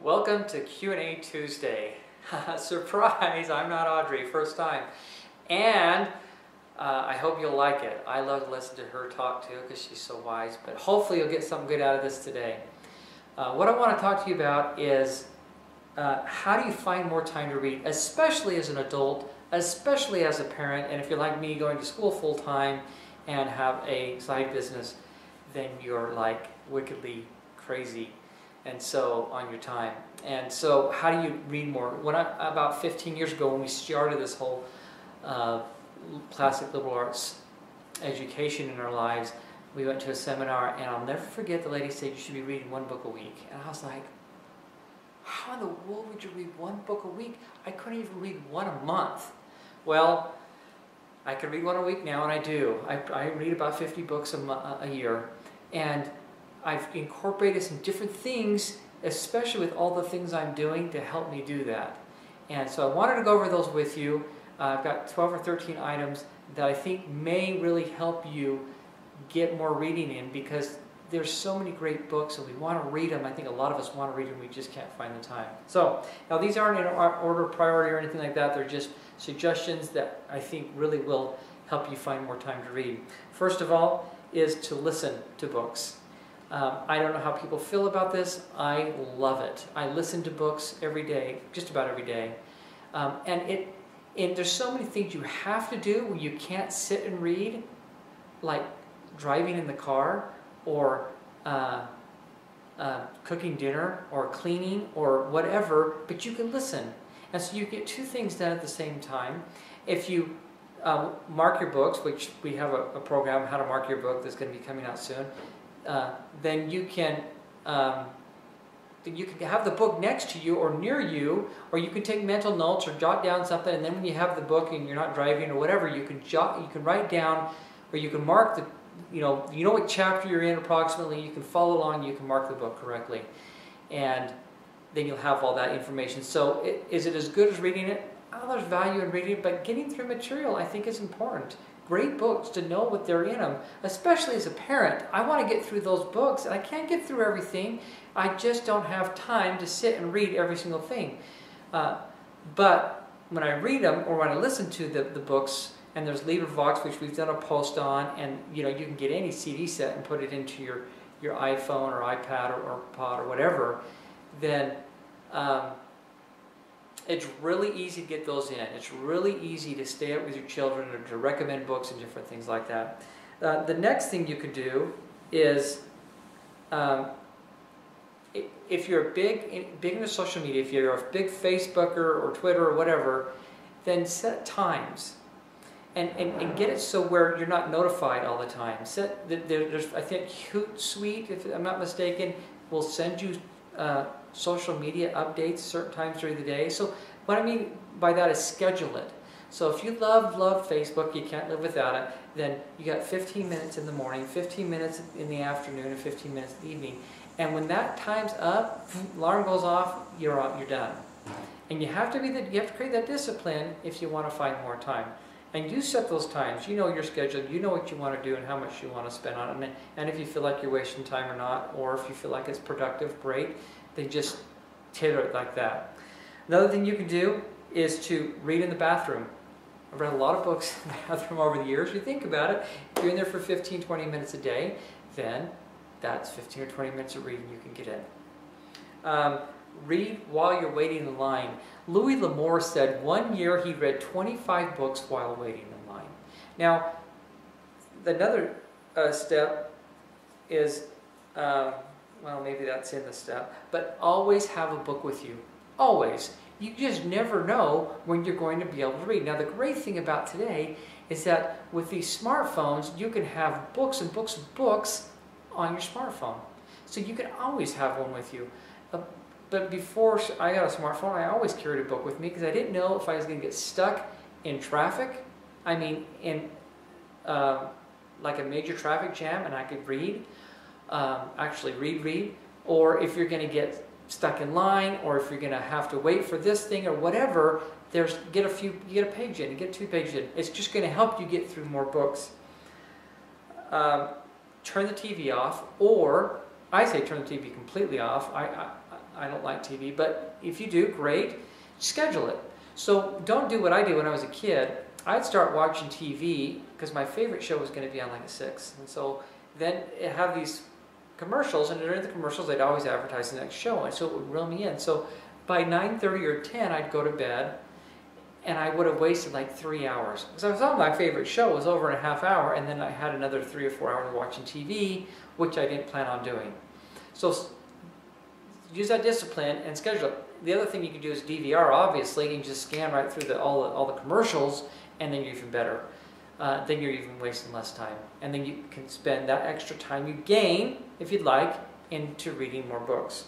Welcome to Q&A Tuesday. Surprise, I'm not Audrey, first time. And I hope you'll like it. I love to listen to her talk too because she's so wise, but hopefully you'll get something good out of this today. What I want to talk to you about is how do you find more time to read, especially as an adult, especially as a parent, and if you're like me going to school full-time and have a side business, then you're like wickedly crazy and so on your time. And so how do you read more? About 15 years ago when we started this whole classic liberal arts education in our lives, we went to a seminar, and I'll never forget the lady said you should be reading one book a week. And I was like, how in the world would you read one book a week? I couldn't even read one a month. Well, I can read one a week now, and I do. I read about 50 books a year, and I've incorporated some different things, especially with all the things I'm doing, to help me do that. And so I wanted to go over those with you. I've got 12 or 13 items that I think may really help you get more reading in, because there's so many great books and we want to read them. I think a lot of us want to read them, we just can't find the time. So now these aren't in order of priority or anything like that. They're just suggestions that I think really will help you find more time to read. First of all is to listen to books. I don't know how people feel about this. I love it. I listen to books every day, just about every day. And there's so many things you have to do when you can't sit and read, like driving in the car, or cooking dinner, or cleaning, or whatever, but you can listen. And so you get two things done at the same time. If you mark your books, which we have a program, How to Mark Your Book, that's going to be coming out soon, then you can have the book next to you or near you, or you can take mental notes or jot down something, and then when you have the book and you're not driving or whatever, you can write down, or you can mark the, you know what chapter you're in approximately, you can follow along, you can mark the book correctly, and then you'll have all that information. So is it as good as reading it? Oh, there's value in reading it, but getting through material I think is important. Great books, to know what they're in them, especially as a parent. I want to get through those books, and I can't get through everything. I just don't have time to sit and read every single thing. But when I read them, or when I listen to the books, and there's LibreVox, which we've done a post on, and you can get any CD set and put it into your iPhone or iPad or Pod or whatever, then it's really easy to get those in. It's really easy to stay up with your children or to recommend books and different things like that. The next thing you could do is, if you're big into social media, if you're a big Facebooker or Twitter or whatever, then set times. And get it so where you're not notified all the time. There's, I think, Hootsuite, if I'm not mistaken, will send you social media updates certain times during the day. So what I mean by that is schedule it. So if you love Facebook, you can't live without it, then you got 15 minutes in the morning, 15 minutes in the afternoon, and 15 minutes in the evening. And when that time's up, alarm goes off, you're done. And you have to create that discipline if you want to find more time. And you set those times. You know your schedule. You know what you want to do and how much you want to spend on it. And if you feel like you're wasting time or not, or if you feel like it's productive, great. Then just tailor it like that. Another thing you can do is to read in the bathroom. I've read a lot of books in the bathroom over the years. You think about it. If you're in there for 15, 20 minutes a day, then that's 15 or 20 minutes of reading you can get in. Read while you're waiting in line. Louis L'Amour said 1 year he read 25 books while waiting in line. Now, another step is, well, maybe that's in the step, but always have a book with you. Always. You just never know when you're going to be able to read. Now, the great thing about today is that with these smartphones, you can have books and books and books on your smartphone. So you can always have one with you. But before I got a smartphone, I always carried a book with me because I didn't know if I was going to get stuck in traffic. I mean, in like a major traffic jam, and I could read, actually read, or if you're going to get stuck in line, or if you're going to have to wait for this thing or whatever, get a page in, get 2 pages in. It's just going to help you get through more books. turn the TV off, or I say turn the TV completely off. I don't like TV, but if you do, great. Schedule it. So don't do what I did when I was a kid. I'd start watching TV because my favorite show was going to be on like at 6. And so then it have these commercials, and during the commercials they'd always advertise the next show, and so it would reel me in. So by 9:30 or 10 I'd go to bed, and I would have wasted like 3 hours. Because I thought my favorite show was over in a half hour, and then I had another 3 or 4 hours watching TV, which I didn't plan on doing. So use that discipline and schedule it. The other thing you can do is DVR, obviously. You can just scan right through all the commercials, and then you're even better. Then you're even wasting less time. And then you can spend that extra time you gain, if you'd like, into reading more books.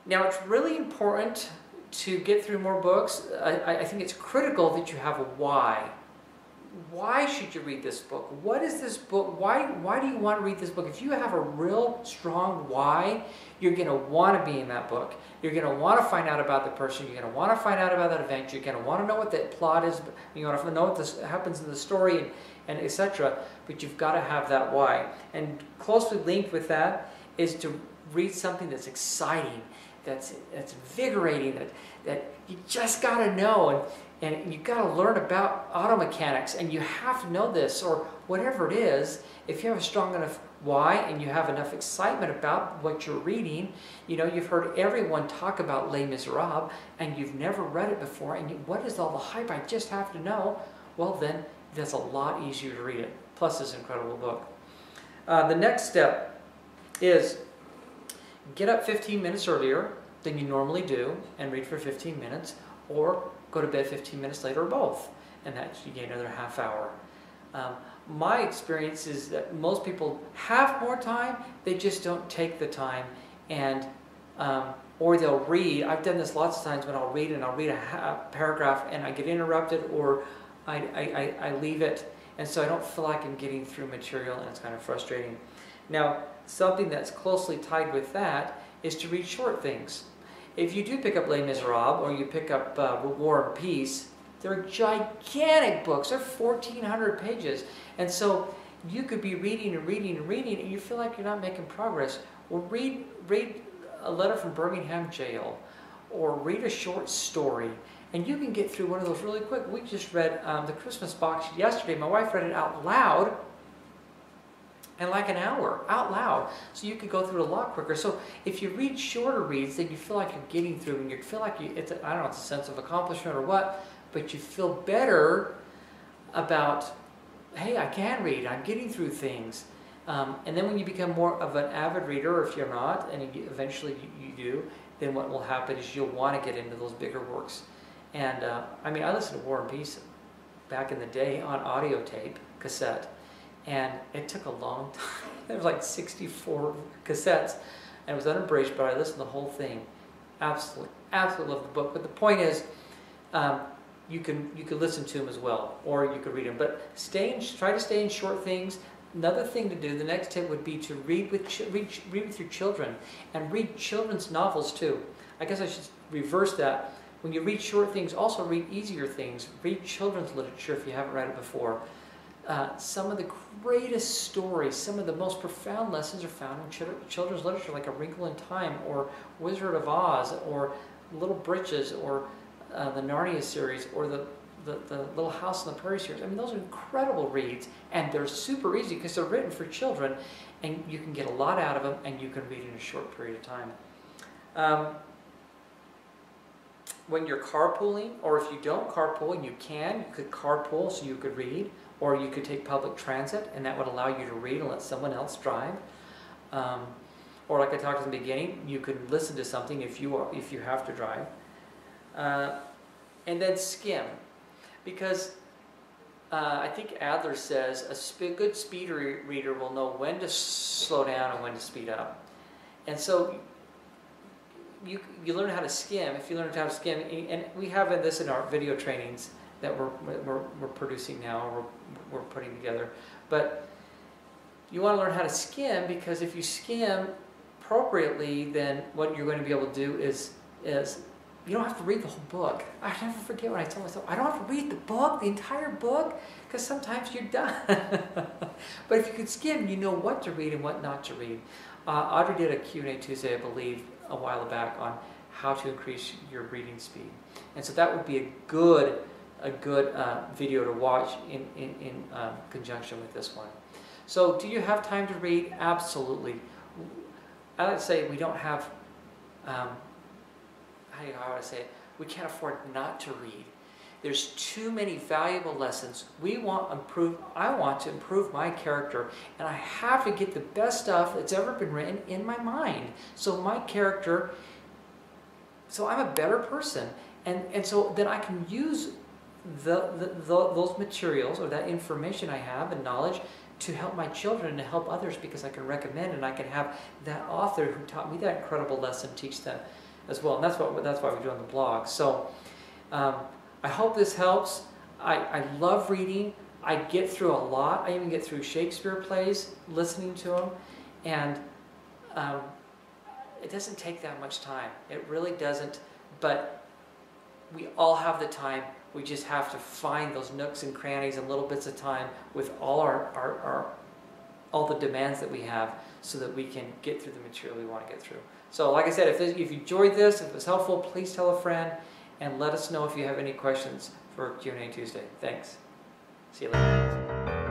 Now, it's really important to get through more books. I think it's critical that you have a why. Why should you read this book? What is this book? Why do you want to read this book? If you have a real strong why, you're going to want to be in that book. You're going to want to find out about the person. You're going to want to find out about that event. You're going to want to know what the plot is. You want to know what happens in the story, and etc. But you've got to have that why. And closely linked with that is to read something that's exciting, that's invigorating, that you just got to know. And you've got to learn about auto mechanics, and you have to know this, or whatever it is. If you have a strong enough why, and you have enough excitement about what you're reading, you know, you've heard everyone talk about Les Miserables, and you've never read it before, and what is all the hype? I just have to know. Well, then that's a lot easier to read it. Plus, it's an incredible book. The next step is get up 15 minutes earlier than you normally do, and read for 15 minutes, or go to bed 15 minutes later, or both, and that you gain another half hour. My experience is that most people have more time, they just don't take the time, and or they'll read. I've done this lots of times when I'll read a paragraph and I get interrupted, or I leave it, and so I don't feel like I'm getting through material, and it's kind of frustrating. Now, something that's closely tied with that is to read short things. If you do pick up Les Miserables, or you pick up War and Peace, they're gigantic books. They're 1,400 pages. And so you could be reading and reading and reading, and you feel like you're not making progress. Well, read a letter from Birmingham jail, or read a short story, and you can get through one of those really quick. We just read The Christmas Box yesterday. My wife read it out loud in like an hour, out loud. So you could go through it a lot quicker. So if you read shorter reads, then you feel like you're getting through, and you feel like I don't know, it's a sense of accomplishment or what, but you feel better about, hey, I can read, I'm getting through things. And then when you become more of an avid reader, or if you're not, and eventually you do, then what will happen is you'll want to get into those bigger works. And I mean, I listened to War and Peace back in the day on audio tape, cassette. And it took a long time. There was like 64 cassettes, and it was unabridged, but I listened to the whole thing. Absolutely love the book. But the point is, you could listen to them as well, or you could read them. But try to stay in short things. Another thing to do, the next tip would be to read with your children, and read children's novels too. I guess I should reverse that. When you read short things, also read easier things. Read children's literature if you haven't read it before. Some of the greatest stories, some of the most profound lessons are found in children's literature, like A Wrinkle in Time, or Wizard of Oz, or Little Britches, or the Narnia series, or the Little House on the Prairie series. I mean, those are incredible reads, and they're super easy because they're written for children, and you can get a lot out of them, and you can read in a short period of time. When you're carpooling, or if you don't carpool, and you could carpool so you could read, or you could take public transit, and that would allow you to read and let someone else drive. Or like I talked at the beginning, you could listen to something if you have to drive. And then skim, because I think Adler says a good speed reader will know when to slow down and when to speed up. And so you learn how to skim. If you learn how to skim, and we have this in our video trainings that we're producing now, or we're putting together. But you want to learn how to skim, because if you skim appropriately, then what you're going to be able to do is you don't have to read the whole book. I never forget when I tell myself, I don't have to read the book, the entire book, because sometimes you're done. But if you could skim, you know what to read and what not to read. Audrey did a Q&A Tuesday, I believe, a while back on how to increase your reading speed. And so that would be a good video to watch in conjunction with this one. So do you have time to read? Absolutely. I would say we don't have, how would I say it? We can't afford not to read. There's too many valuable lessons. I want to improve my character, and I have to get the best stuff that's ever been written in my mind. So my character, so I'm a better person. And so then I can use those materials or that information I have and knowledge to help my children and to help others, because I can recommend and I can have that author who taught me that incredible lesson teach them as well. And that's why we do on the blog. So I hope this helps. I love reading. I get through a lot. I even get through Shakespeare plays listening to them. And it doesn't take that much time. It really doesn't. But we all have the time. We just have to find those nooks and crannies and little bits of time with all all the demands that we have, so that we can get through the material we want to get through. So like I said, if you enjoyed this, if it was helpful, please tell a friend and let us know if you have any questions for Q&A Tuesday. Thanks. See you later.